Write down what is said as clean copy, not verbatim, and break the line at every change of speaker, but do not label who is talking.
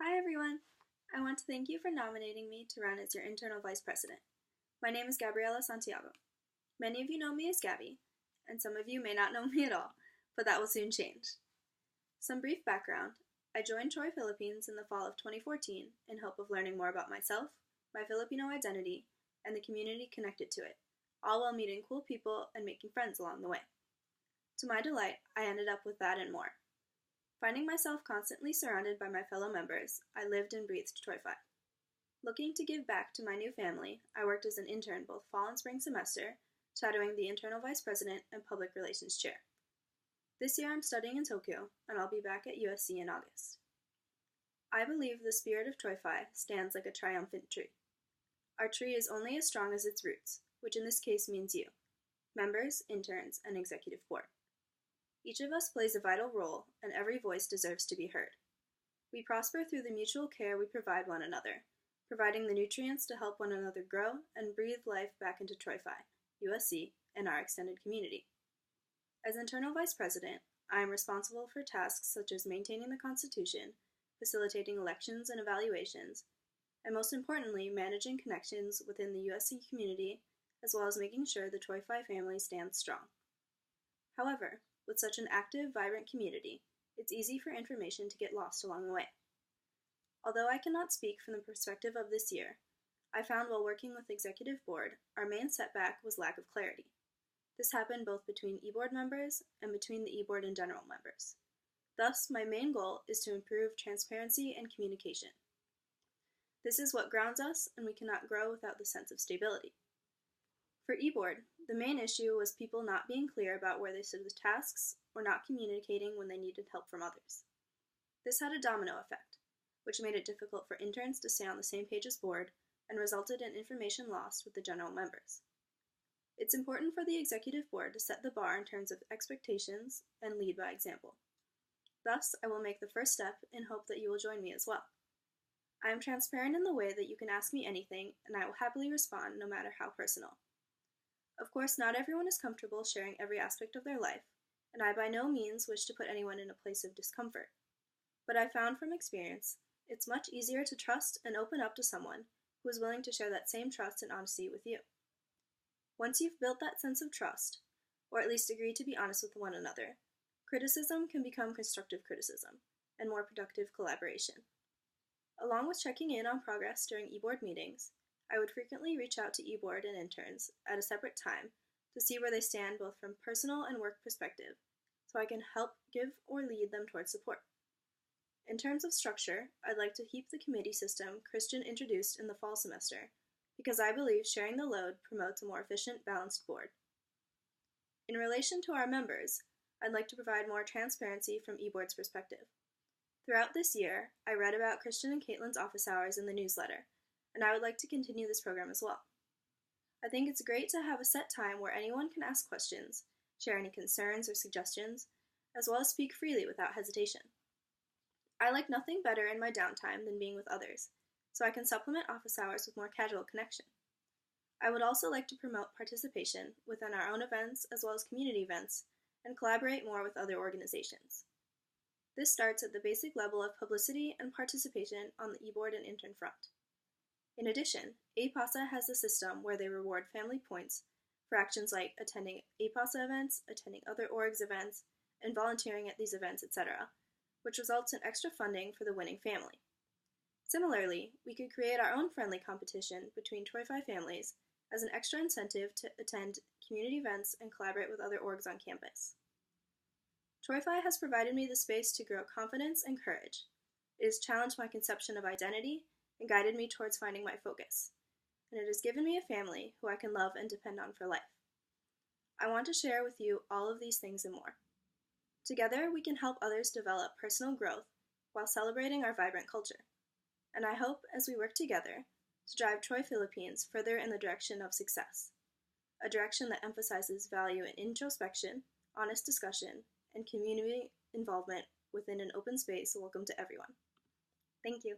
Hi everyone! I want to thank you for nominating me to run as your internal vice president. My name is Gabriela Santiago. Many of you know me as Gabby, and some of you may not know me at all, but that will soon change. Some brief background. I joined Troy Philippines in the fall of 2014 in hope of learning more about myself, my Filipino identity, and the community connected to it, all while meeting cool people and making friends along the way. To my delight, I ended up with that and more. Finding myself constantly surrounded by my fellow members, I lived and breathed Troy Phi. Looking to give back to my new family, I worked as an intern both fall and spring semester, shadowing the internal vice president and public relations chair. This year I'm studying in Tokyo, and I'll be back at USC in August. I believe the spirit of Troy Phi stands like a triumphant tree. Our tree is only as strong as its roots, which in this case means you, members, interns, and executive board. Each of us plays a vital role, and every voice deserves to be heard. We prosper through the mutual care we provide one another, providing the nutrients to help one another grow and breathe life back into Troy Phi, USC, and our extended community. As internal vice president, I am responsible for tasks such as maintaining the Constitution, facilitating elections and evaluations, and most importantly, managing connections within the USC community, as well as making sure the Troy Phi family stands strong. However, with such an active, vibrant community, it's easy for information to get lost along the way. Although I cannot speak from the perspective of this year, I found while working with the executive board, our main setback was lack of clarity. This happened both between e-board members and between the e-board and general members. Thus, my main goal is to improve transparency and communication. This is what grounds us, and we cannot grow without the sense of stability. For e-board, the main issue was people not being clear about where they stood with tasks or not communicating when they needed help from others. This had a domino effect, which made it difficult for interns to stay on the same page as board and resulted in information lost with the general members. It's important for the executive board to set the bar in terms of expectations and lead by example. Thus, I will make the first step in hope that you will join me as well. I am transparent in the way that you can ask me anything, and I will happily respond no matter how personal. Of course, not everyone is comfortable sharing every aspect of their life, and I by no means wish to put anyone in a place of discomfort. But I found from experience, it's much easier to trust and open up to someone who is willing to share that same trust and honesty with you. Once you've built that sense of trust, or at least agree to be honest with one another, criticism can become constructive criticism and more productive collaboration. Along with checking in on progress during e-board meetings, I would frequently reach out to e-board and interns at a separate time to see where they stand both from personal and work perspective, so I can help give or lead them towards support. In terms of structure, I'd like to keep the committee system Christian introduced in the fall semester, because I believe sharing the load promotes a more efficient, balanced board. In relation to our members, I'd like to provide more transparency from e-board's perspective. Throughout this year, I read about Christian and Caitlin's office hours in the newsletter, and I would like to continue this program as well. I think it's great to have a set time where anyone can ask questions, share any concerns or suggestions, as well as speak freely without hesitation. I like nothing better in my downtime than being with others, so I can supplement office hours with more casual connection. I would also like to promote participation within our own events as well as community events and collaborate more with other organizations. This starts at the basic level of publicity and participation on the e-board and intern front. In addition, APASA has a system where they reward family points for actions like attending APASA events, attending other orgs events, and volunteering at these events, etc., which results in extra funding for the winning family. Similarly, we could create our own friendly competition between Troy Phi families as an extra incentive to attend community events and collaborate with other orgs on campus. Troy Phi has provided me the space to grow confidence and courage. It has challenged my conception of identity and guided me towards finding my focus. And it has given me a family who I can love and depend on for life. I want to share with you all of these things and more. Together, we can help others develop personal growth while celebrating our vibrant culture. And I hope, as we work together, to drive Troy Philippines further in the direction of success, a direction that emphasizes value in introspection, honest discussion, and community involvement within an open space welcome to everyone. Thank you.